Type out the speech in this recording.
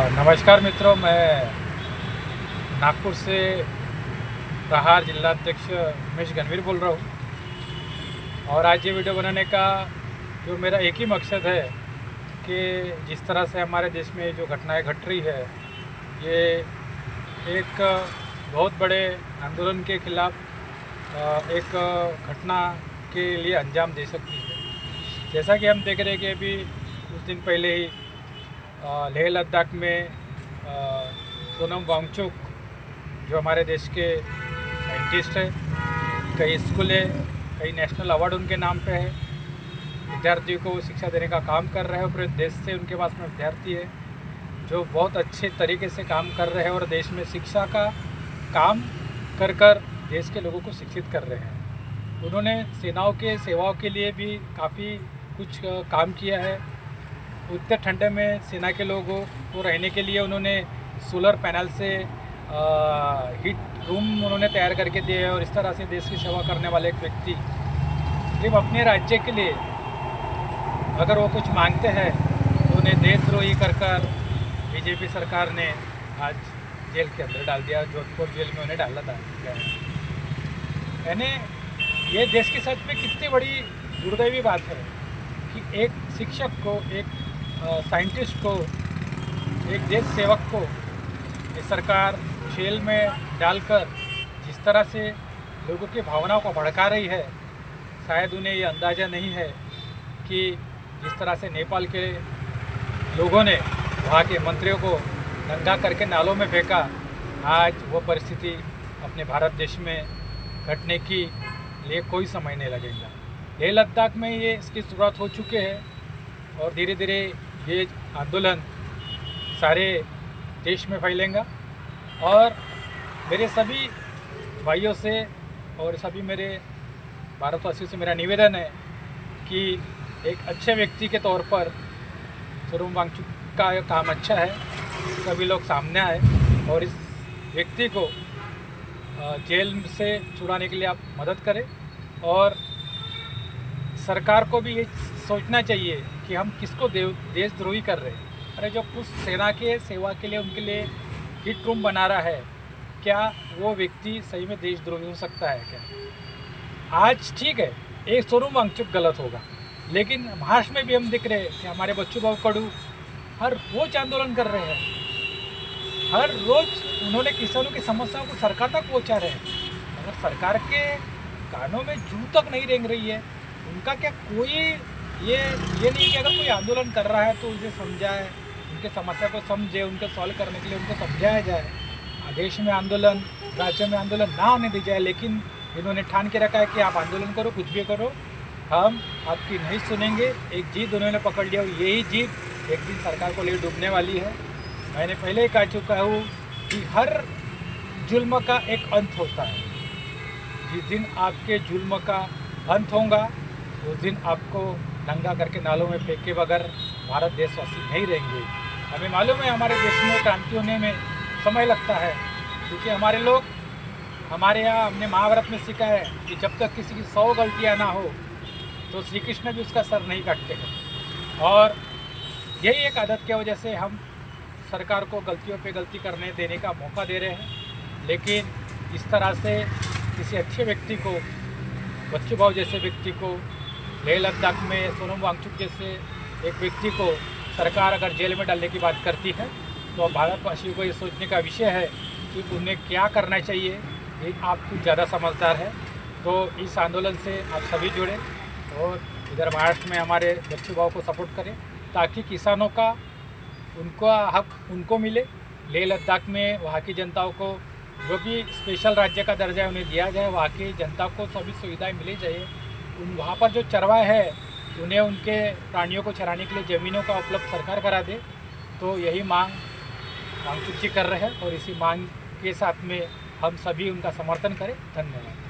नमस्कार मित्रों, मैं नागपुर से प्रहार जिलाध्यक्ष उमेश गणवीर बोल रहा हूँ। और आज ये वीडियो बनाने का जो मेरा एक ही मकसद है कि जिस तरह से हमारे देश में जो घटनाएं घट रही है, ये एक बहुत बड़े आंदोलन के खिलाफ एक घटना के लिए अंजाम दे सकती है। जैसा कि हम देख रहे हैं कि अभी कुछ दिन पहले ही लेह लद्दाख में सोनम वांगचुक जो हमारे देश के साइंटिस्ट है, कई स्कूल है, कई नेशनल अवार्ड उनके नाम पे है, विद्यार्थियों को शिक्षा देने का काम कर रहे हैं। पूरे देश से उनके पास में विद्यार्थी है जो बहुत अच्छे तरीके से काम कर रहे हैं और देश में शिक्षा का काम कर कर देश के लोगों को शिक्षित कर रहे हैं। उन्होंने सेनाओं के सेवाओं के लिए भी काफ़ी कुछ काम किया है। उतने ठंडे में सेना के लोगों को रहने के लिए उन्होंने सोलर पैनल से हीट रूम उन्होंने तैयार करके दिए हैं। और इस तरह से देश की सेवा करने वाले एक व्यक्ति सिर्फ अपने राज्य के लिए अगर वो कुछ मांगते हैं तो उन्हें देशद्रोही कर कर बीजेपी सरकार ने आज जेल के अंदर डाल दिया। जोधपुर जेल में उन्हें डाला था। यानी ये देश की सच में कितनी बड़ी दुर्दैवी बात है कि एक शिक्षक को, एक साइंटिस्ट को, एक देश सेवक को ये सरकार जेल में डालकर जिस तरह से लोगों की भावनाओं को भड़का रही है, शायद उन्हें ये अंदाज़ा नहीं है कि जिस तरह से नेपाल के लोगों ने वहाँ के मंत्रियों को दंगा करके नालों में फेंका, आज वो परिस्थिति अपने भारत देश में घटने की लिए कोई समय नहीं लगेगा। लेह लद्दाख में ये इसकी शुरुआत हो चुके हैं और धीरे धीरे ये आंदोलन सारे देश में फैलेगा। और मेरे सभी भाइयों से और सभी मेरे भारतवासियों से मेरा निवेदन है कि एक अच्छे व्यक्ति के तौर पर सोनम वांगचुक का काम अच्छा है, सभी लोग सामने आए और इस व्यक्ति को जेल से छुड़ाने के लिए आप मदद करें। और सरकार को भी ये सोचना चाहिए कि हम किसको देशद्रोही कर रहे हैं। अरे जो कुछ सेना के सेवा के लिए उनके लिए हीट रूम बना रहा है, क्या वो व्यक्ति सही में देशद्रोही हो सकता है क्या? आज ठीक है, एक सोनम वांगचुक गलत होगा, लेकिन महाराष्ट्र में भी हम देख रहे हैं कि हमारे बच्चूभाऊ कडू हर रोज आंदोलन कर रहे हैं। हर रोज उन्होंने किसानों की समस्याओं को सरकार तक पहुंचा रहे हैं। अगर सरकार के कानों में जू तक नहीं रेंग रही है, उनका क्या कोई ये नहीं कि अगर कोई आंदोलन कर रहा है तो उसे समझाए, उनके समस्या को समझे, उनको सॉल्व करने के लिए उनको समझाया जाए। देश में आंदोलन, राज्य में आंदोलन ना होने दी जाए, लेकिन इन्होंने ठान के रखा है कि आप आंदोलन करो, कुछ भी करो, हम आपकी नहीं सुनेंगे। एक जीत उन्होंने पकड़ लिया, यही जीत एक दिन सरकार को ले डूबने वाली है। मैंने पहले ही कह चुका हूँ कि हर जुल्म का एक अंत होता है। जिस दिन आपके जुल्म का अंत होगा उस दिन आपको दंगा करके नालों में फेंके बगैर भारत देशवासी नहीं रहेंगे। हमें मालूम है हमारे देश में क्रांति होने में समय लगता है, क्योंकि हमारे लोग, हमारे यहाँ हमने महाभारत में सीखा है कि जब तक किसी की 100 गलतियाँ ना हो तो श्री कृष्ण भी उसका सर नहीं काटते हैं। और यही एक आदत की वजह से हम सरकार को गलतियों पे गलती करने देने का मौका दे रहे हैं। लेकिन इस तरह से किसी अच्छे व्यक्ति को, बच्चूभाऊ जैसे व्यक्ति को, लेह लद्दाख में सोनम वांगचुक जैसे एक व्यक्ति को सरकार अगर जेल में डालने की बात करती है तो भारतवासियों को ये सोचने का विषय है कि उन्हें क्या करना चाहिए। ये आप कुछ ज़्यादा समझदार है, तो इस आंदोलन से आप सभी जुड़े और इधर महाराष्ट्र में हमारे बच्चूभाऊ को सपोर्ट करें ताकि किसानों का उनका हक उनको मिले। लेह लद्दाख में वहाँ की जनताओं को जो भी स्पेशल राज्य का दर्जा उन्हें दिया जाए, वहाँ की जनता को सभी सुविधाएं मिली जाए। वहाँ पर जो चरवाहे हैं उन्हें उनके प्राणियों को चराने के लिए ज़मीनों का उपलब्ध सरकार करा दे। तो यही मांग वांगचुक जी कर रहे हैं और इसी मांग के साथ में हम सभी उनका समर्थन करें। धन्यवाद।